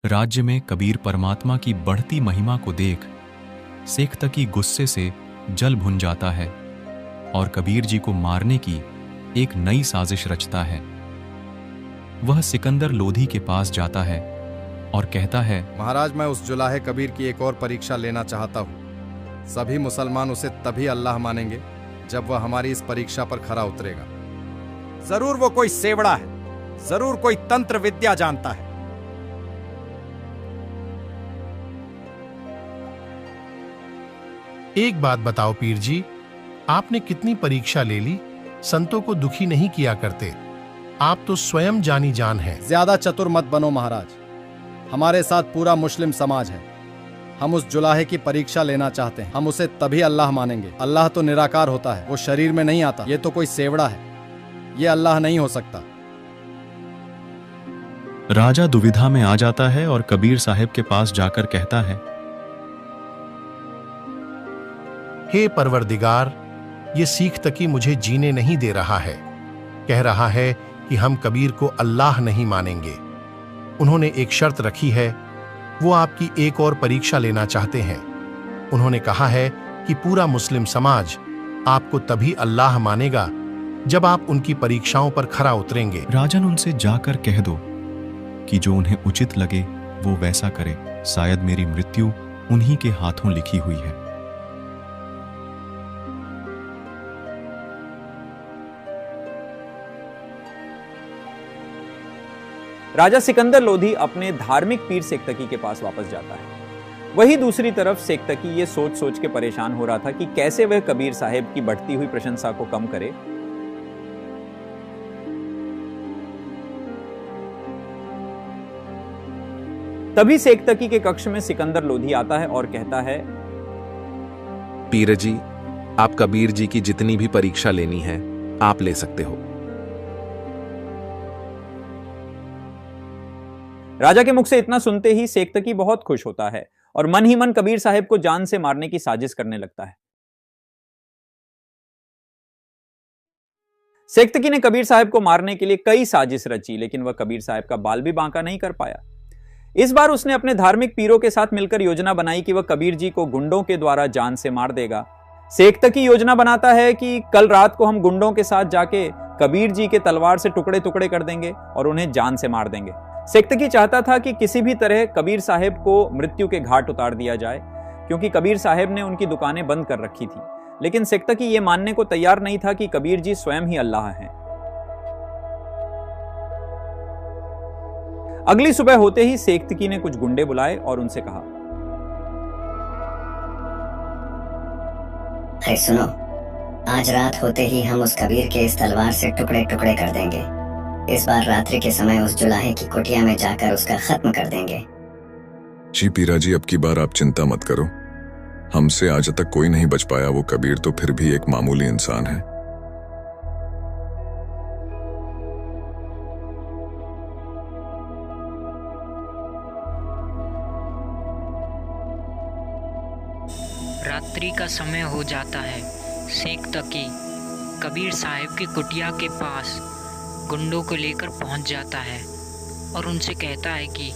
राज्य में कबीर परमात्मा की बढ़ती महिमा को देख शेख तकी गुस्से से जल भुन जाता है और कबीर जी को मारने की एक नई साजिश रचता है। वह सिकंदर लोधी के पास जाता है और कहता है, महाराज, मैं उस जुलाहे कबीर की एक और परीक्षा लेना चाहता हूँ। सभी मुसलमान उसे तभी अल्लाह मानेंगे जब वह हमारी इस परीक्षा पर खरा उतरेगा। जरूर वो कोई सेवड़ा है, जरूर कोई तंत्र विद्या जानता है। एक बात बताओ पीर जी, आपने कितनी परीक्षा ले ली, संतों को दुखी नहीं किया करते। आप तो स्वयं जानी जान हैं। ज्यादा चतुर मत बनो महाराज, हमारे साथ पूरा मुस्लिम समाज है। हम उस जुलाहे की परीक्षा लेना चाहते हैं। हम उसे तभी अल्लाह मानेंगे। अल्लाह तो निराकार होता है, वो शरीर में नहीं आता। ये तो कोई सेवड़ा है, ये अल्लाह नहीं हो सकता। राजा दुविधा में आ जाता है और कबीर साहब के पास जाकर कहता है, हे परवरदिगार, ये सीख तकी मुझे जीने नहीं दे रहा है। कह रहा है कि हम कबीर को अल्लाह नहीं मानेंगे। उन्होंने एक शर्त रखी है, वो आपकी एक और परीक्षा लेना चाहते हैं। उन्होंने कहा है कि पूरा मुस्लिम समाज आपको तभी अल्लाह मानेगा जब आप उनकी परीक्षाओं पर खरा उतरेंगे। राजन, उनसे जाकर कह दो कि जो उन्हें उचित लगे वो वैसा करे। शायद मेरी मृत्यु उन्हीं के हाथों लिखी हुई है। राजा सिकंदर लोधी अपने धार्मिक पीर शेख तकी के पास वापस जाता है। वही दूसरी तरफ शेख तकी ये सोच सोच के परेशान हो रहा था कि कैसे वह कबीर साहब की बढ़ती हुई प्रशंसा को कम करे। तभी शेख तकी के कक्ष में सिकंदर लोधी आता है और कहता है, पीर जी, आप कबीर जी की जितनी भी परीक्षा लेनी है आप ले सकते हो। राजा के मुख से इतना सुनते ही शेख तकी बहुत खुश होता है और मन ही मन कबीर साहब को जान से मारने की साजिश करने लगता है। शेख तकी ने कबीर साहब को मारने के लिए कई साजिश रची, लेकिन वह कबीर साहब का बाल भी बांका नहीं कर पाया। इस बार उसने अपने धार्मिक पीरों के साथ मिलकर योजना बनाई कि वह कबीर जी को गुंडों के द्वारा जान से मार देगा। शेख तकी योजना बनाता है कि कल रात को हम गुंडों के साथ जाके कबीर जी के तलवार से टुकड़े टुकड़े कर देंगे और उन्हें जान से मार देंगे। शेख तकी चाहता था कि किसी भी तरह कबीर साहब को मृत्यु के घाट उतार दिया जाए, क्योंकि कबीर साहब ने उनकी दुकानें बंद कर रखी थी। लेकिन शेख तकी ये मानने को तैयार नहीं था कि कबीर जी स्वयं ही अल्लाह हैं। अगली सुबह होते ही शेख तकी ने कुछ गुंडे बुलाए और उनसे कहा, सुनो, आज रात होते ही हम उस कबीर के इस तलवार से टुकड़े टुकड़े कर देंगे। इस बार रात्रि के समय उस जुलाहे की कुटिया में जाकर उसका खत्म कर देंगे। जी पीरा जी, अब की बार आप चिंता मत करो। हमसे आज तक कोई नहीं बच पाया। वो कबीर तो फिर भी एक मामूली इंसान है। रात्रि का समय हो जाता है। शेख तकी कबीर साहब की कुटिया के पास गुंडों को लेकर पहुंच जाता है और उनसे कहता है कि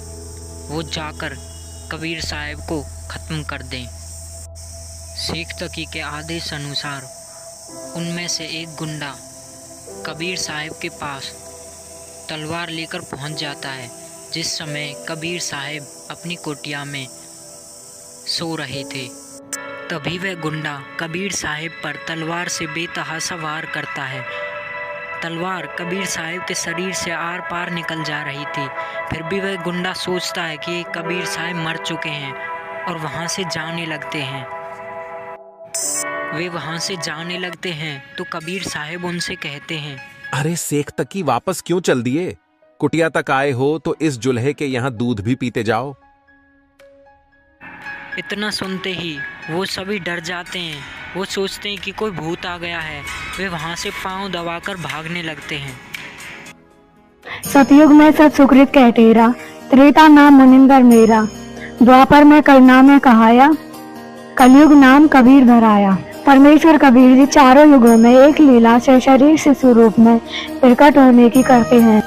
वो जाकर कबीर साहब को ख़त्म कर दें। शेख तकी के आदेश अनुसार उनमें से एक गुंडा कबीर साहब के पास तलवार लेकर पहुंच जाता है, जिस समय कबीर साहब अपनी कुटिया में सो रहे थे। तभी वह गुंडा कबीर साहब पर तलवार से बेतहाशा वार करता है। तलवार कबीर साहब के शरीर से आर पार निकल जा रही थी, फिर भी वह गुंडा सोचता है कि कबीर साहब मर चुके हैं और वहाँ से जाने लगते हैं। वे वहाँ से जाने लगते हैं तो कबीर साहब उनसे कहते हैं, अरे शेख तकी, वापस क्यों चल दिए? कुटिया तक आए हो तो इस जुल्हे के यहाँ दूध भी पीते जाओ। इतना सुनते ही वो सभी डर जाते हैं। वो सोचते हैं कि कोई भूत आ गया है। वे वहाँ से पांव दबाकर भागने लगते हैं। सतयुग में सब सुकृत कहटेरा, त्रेता नाम मुनिंदर मेरा, द्वापर में कल नाम कहाया, कलयुग नाम कबीर धराया। परमेश्वर कबीर जी चारों युगों में एक लीला से शरीर शिशु रूप में प्रकट होने की करते हैं।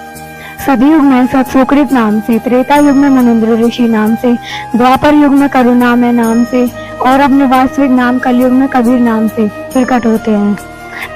सतयुग में सत्सुकृत नाम से, त्रेता युग में मुनिंद्र ऋषि नाम से, द्वापर युग में करुणामय नाम से और अपने वास्तविक नाम कलयुग में कबीर नाम से प्रकट होते हैं।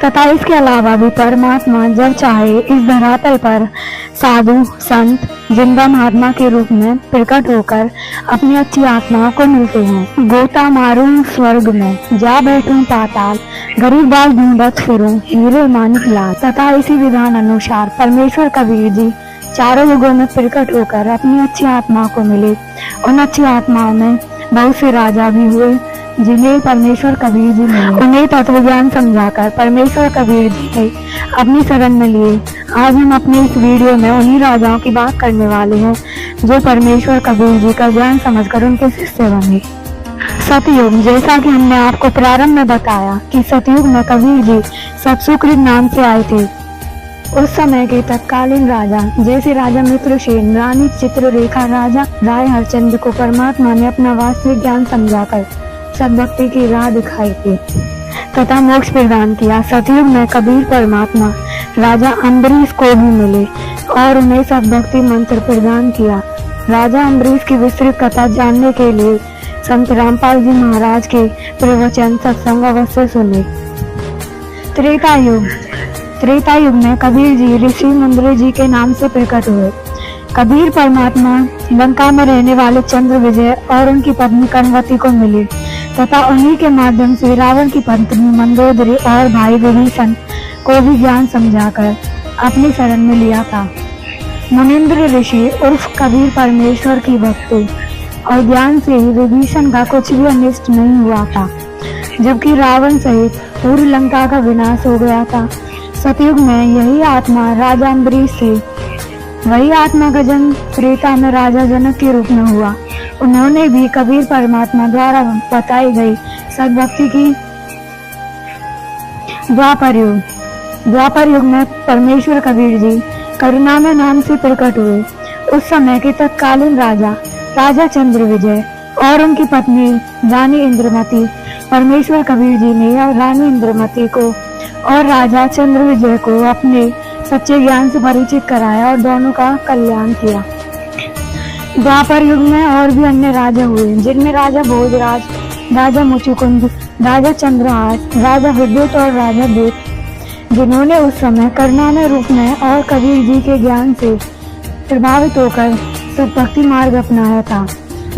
तथा इसके अलावा भी परमात्मा जब चाहे इस धरातल पर साधु संत जिंदा महात्मा के रूप में प्रकट होकर अपनी अच्छी आत्माओं को मिलते हैं। गोता मारूं स्वर्ग में, जा बैठूं पाताल, गरीब बाल ढूंढत फिरूं, हीरे मानिक लाल। तथा इसी विधान अनुसार परमेश्वर कबीर जी चारों युगों में प्रकट होकर अपनी अच्छी आत्माओं को मिले। उन अच्छी आत्माओं में बहुत से राजा भी हुए जिन्हें परमेश्वर कबीर जी ने उन्हें तत्व ज्ञान समझाकर परमेश्वर कबीर जी ने अपनी शरण में लिए। आज हम अपने इस वीडियो में उन्हीं राजाओं की बात करने वाले हैं जो परमेश्वर कबीर जी का ज्ञान समझकर उनके शिष्य बने। सतयुग, जैसा कि हमने आपको प्रारंभ में बताया कि सतयुग में कबीर जी सत्सुकृत नाम से आए थे। उस समय के तत्कालीन राजा जैसे राजा मित्रसेन, रानी चित्ररेखा, राजा राय हरचंद को परमात्मा ने अपना वास्तविक ज्ञान समझाकर सद्भक्ति की राह दिखाई थी तथा मोक्ष प्रदान किया। सतयुग में कबीर परमात्मा राजा अम्बरीश को भी मिले और उन्हें सद्भक्ति मंत्र प्रदान किया। राजा अम्बरीश की विस्तृत कथा जानने के लिए संत रामपाल जी महाराज के प्रवचन सत्संग अवश्य सुने। त्रेता युग में कबीर जी ऋषि मुंद्र जी के नाम से प्रकट हुए। कबीर परमात्मा लंका में रहने वाले चंद्र विजय और उनकी पत्नी कनवती को मिले तथा उन्हीं के माध्यम से रावण की पत्नी मंदोदरी और भाई विभीषण को भी ज्ञान समझाकर अपनी शरण में लिया था। मुनिंद्र ऋषि उर्फ कबीर परमेश्वर की भक्ति और ज्ञान से ही विभीषण का कुछ भी अनिष्ट नहीं हुआ था, जबकि रावण सहित पूरी लंका का विनाश हो गया था। सतयुग में यही आत्मा राजा अम्बरीश से, वही आत्मा का जन्म त्रेता में राजा जनक के रूप में हुआ। उन्होंने भी कबीर परमात्मा द्वारा बताई गई सद्भक्ति की। द्वापर युग में परमेश्वर कबीर जी करुणामय नाम से प्रकट हुए। उस समय के तत्कालीन राजा चंद्र विजय और उनकी पत्नी रानी इंद्रमती, परमेश्वर कबीर जी ने रानी इंद्रमती को और राजा चंद्र विजय को अपने सच्चे ज्ञान से परिचित कराया और दोनों का कल्याण किया। द्वापर युग में और भी अन्य राजा हुए जिनमें राजा भोजराज, राजा मुचुकुंद, राजा चंद्रहास, राजा विद्युत और राजा देव, जिन्होंने उस समय करुणामय रूप में और कबीर जी के ज्ञान से प्रभावित होकर सद्भक्ति मार्ग अपनाया था,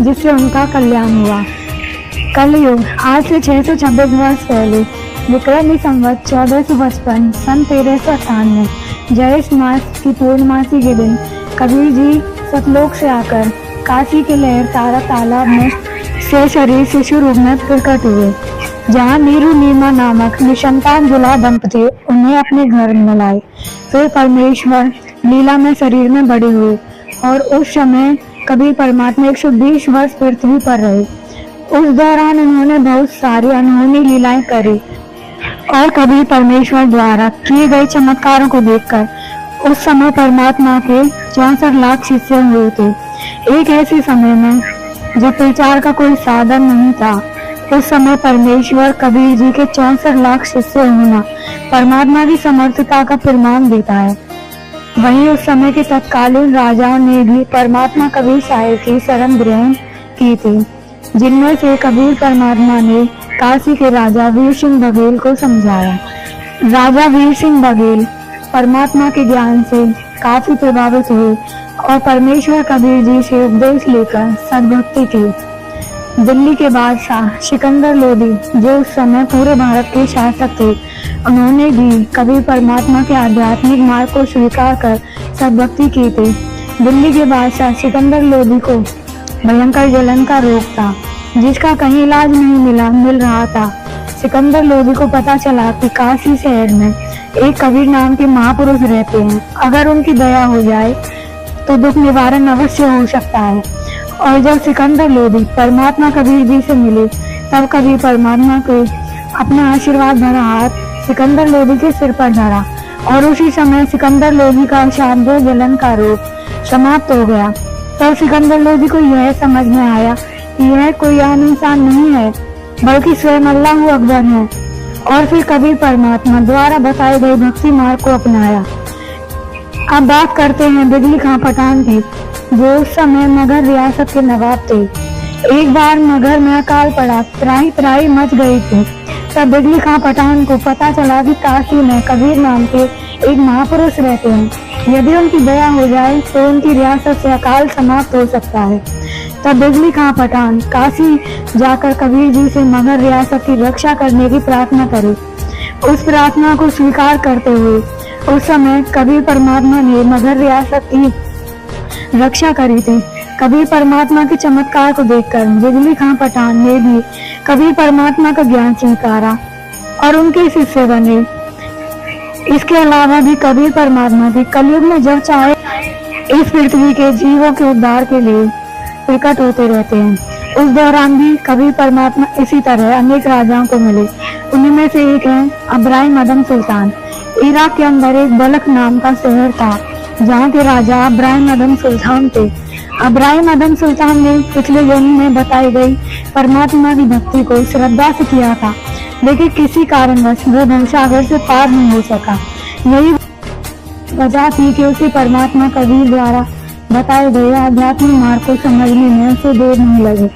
जिससे उनका कल्याण हुआ। कलयुग, आज से 626 वर्ष पहले विक्रमी संवत 1455 सन 1398 ज्येष्ठ मास की पूर्णमासी के दिन कबीर जी सतलोक से आकर काशी के लहर तारा तालाब में से शरीर शिशु रूप में प्रकट हुए, जहाँ नीरू नीमा नामक निसंतान जुला दंपति उन्हें अपने घर में लाए। फिर परमेश्वर लीला में शरीर में बड़े हुए और उस समय कबीर परमात्मा 120 वर्ष पृथ्वी पर रहे। उस दौरान उन्होंने बहुत सारी अनहोनी लीलाएं करी और कबीर परमेश्वर द्वारा किए गए चमत्कारों को देखकर उस समय परमात्मा के 64 लाख शिष्य हुए थे। एक ऐसे समय में जब प्रचार का कोई साधन नहीं था, उस समय परमेश्वर कबीर जी के 64 लाख शिष्य होना परमात्मा की समर्थता का प्रमाण देता है। वहीं उस समय के तत्कालीन राजाओं ने भी परमात्मा कबीर साहिब की शरण ग्रहण की थी, जिनमें से कबीर परमात्मा ने काशी के राजा वीर सिंह बघेल को समझाया। राजा वीर सिंह बघेल परमात्मा के ज्ञान से काफी प्रभावित हुए और परमेश्वर कबीर जी से उपदेश लेकर सद्भक्ति की। दिल्ली के बादशाह सिकंदर लोदी, जो उस समय पूरे भारत के शासक थे, उन्होंने भी कबीर परमात्मा के आध्यात्मिक मार्ग को स्वीकार कर सद्भक्ति की थी। दिल्ली के बादशाह सिकंदर लोदी को भयंकर जलन का रोग था, जिसका कहीं इलाज नहीं मिल रहा था। सिकंदर लोदी को पता चला कि काशी शहर में एक कबीर नाम के महापुरुष रहते हैं, अगर उनकी दया हो जाए तो दुख निवारण अवश्य हो सकता है। और जब सिकंदर लोदी परमात्मा कबीर जी से मिले, तब कबीर परमात्मा को अपना आशीर्वाद भरा हाथ सिकंदर लोदी के सिर पर धरा और उसी समय सिकंदर लोदी का शाब्द जलन का रोग समाप्त हो गया। तब सिकंदर लोदी को यह समझ में आया कि यह कोई आम इंसान नहीं है, बल्कि स्वयं अल्लाह अकबर है। और फिर कबीर परमात्मा द्वारा बताए गए भक्ति मार्ग को अपनाया। अब बात करते हैं बिजली खां पठान की, जो उस समय मगध रियासत के नवाब थे। एक बार मगध में अकाल पड़ा, त्राही त्राही मच गई थी। तब बिजली खां पठान को पता चला कि काशी में कबीर नाम के एक महापुरुष रहते हैं। यदि उनकी दया हो जाए तो उनकी रियासत से अकाल समाप्त हो सकता है। तब बिजली खां पठान काशी जाकर कबीर जी से मगध रियासत की रक्षा करने की प्रार्थना करे। उस प्रार्थना को स्वीकार करते हुए उस समय कबीर परमात्मा ने मगध रियासत की रक्षा करी थी। कबीर परमात्मा के चमत्कार को देखकर बिजली खां पठान ने भी कबीर परमात्मा का ज्ञान स्वीकारा और उनके शिष्य बने। इसके अलावा भी कबीर परमात्मा के कलयुग में जब चाहे इस पृथ्वी के जीवों के उद्धार के लिए प्रकट होते रहते हैं। उस दौरान भी कबीर परमात्मा इसी तरह अनेक राजाओं को मिले। उन्हीं में से एक है अब्राहिम अदम सुल्तान। इराक के अंदर एक बलख नाम का शहर था, जहाँ के राजा अब्राहिम अदम सुल्तान थे। अब्राहिम अदम सुल्तान ने पिछले जन्म में बताई गई परमात्मा की भक्ति को श्रद्धा से किया था, लेकिन किसी कारणवश वह भवसागर से पार नहीं हो सका। यही वजह थी कि उसे परमात्मा कबीर द्वारा बताए गए आध्यात्मिक मार्ग को समझने में उसे देर नहीं लगी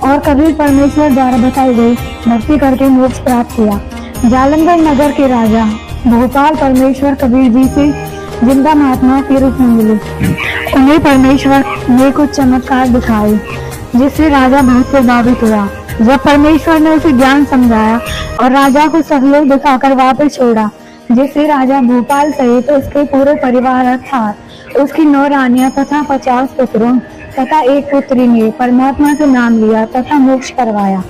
और कबीर परमेश्वर द्वारा बताई गई भक्ति करके मोक्ष प्राप्त किया। जालंधर नगर के राजा भोपाल परमेश्वर कबीर जी से जिंदा महात्मा के रूप में मिले। उन्हें परमेश्वर ने कुछ चमत्कार दिखाए, जिससे राजा बहुत प्रभावित हुआ। जब परमेश्वर ने उसे ज्ञान समझाया और राजा को सहयोग दिखाकर वापस छोड़ा, जिससे राजा भोपाल सहित उसके पूरे परिवार अर्थात उसकी 9 रानियां तथा 50 पुत्रों तथा एक पुत्री ने परमात्मा से नाम लिया तथा मोक्ष करवाया।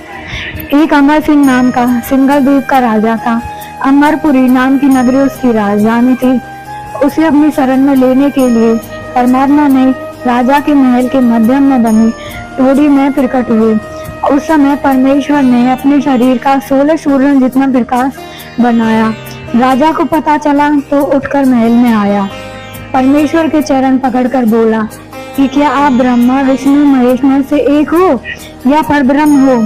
एक अमर सिंह नाम का सिंगल द्वीप का राजा था। अमरपुरी नाम की नगरी उसकी राजधानी थी। उसे अपनी शरण में लेने के लिए परमात्मा ने राजा के महल के मध्यम में बनी टोड़ी में प्रकट हुए। उस समय परमेश्वर ने अपने शरीर का 16 सूर्य जितना प्रकाश बनाया। राजा को पता चला तो उठकर महल में आया। परमेश्वर के चरण पकड़कर बोला कि क्या आप ब्रह्मा विष्णु महेश में से एक हो या परब्रह्म हो?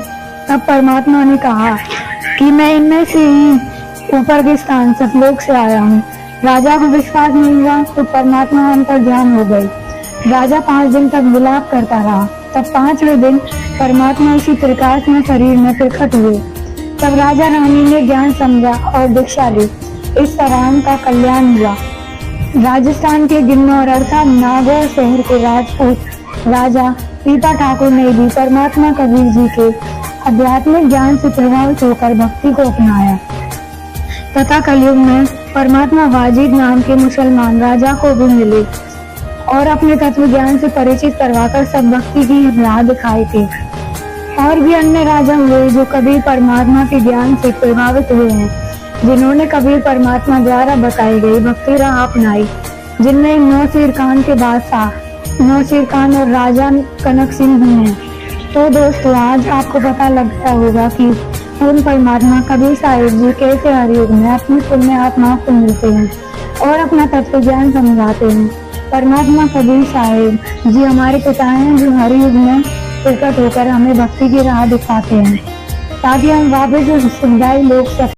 तब परमात्मा ने कहा कि मैं इनमें से ही ऊपर के स्थान सतलोक से आया हूँ। राजा को विश्वास नहीं हुआ तो परमात्मा अंतर ध्यान हो गई। राजा 5 दिन तक विलाप करता रहा। तब 5वें दिन परमात्मा उसी प्रकाश में शरीर में प्रकट हुए। तब राजा रानी ने ज्ञान समझा और दीक्षा ली। इस तरह उनका कल्याण हुआ। राजस्थान के गिन्नौर अर्थात नागौर शहर के राजपूत राजा पीपा ठाकुर ने भी परमात्मा कबीर जी के आध्यात्मिक ज्ञान से प्रभावित होकर भक्ति को अपनाया तथा कलयुग में परमात्मा वाजिद नाम के मुसलमान राजा को भी मिले और अपने तत्व ज्ञान से परिचित करवाकर सब भक्ति की राह दिखाई थी। और भी अन्य राजा हुए जो कबीर परमात्मा के ज्ञान से प्रभावित हुए हैं, जिन्होंने कबीर परमात्मा द्वारा बताई गई भक्ति राह अपनाई, जिनमें नौशीर खान के बादशाह नौशीर खान और राजा कनक सिंह भी हैं। तो दोस्तों, आज आपको पता लग गया होगा कि पूर्ण परमात्मा कबीर साहिब जी कैसे हर युग में अपनी पुण्य आत्माओं को मिलते हैं और अपना तत्व ज्ञान समझाते हैं। परमात्मा कबीर साहिब जी हमारे पिता हैं, जो हर युग में प्रकट होकर हमें भक्ति की राह दिखाते हैं, ताकि हम वापस उस सुखदायी लोक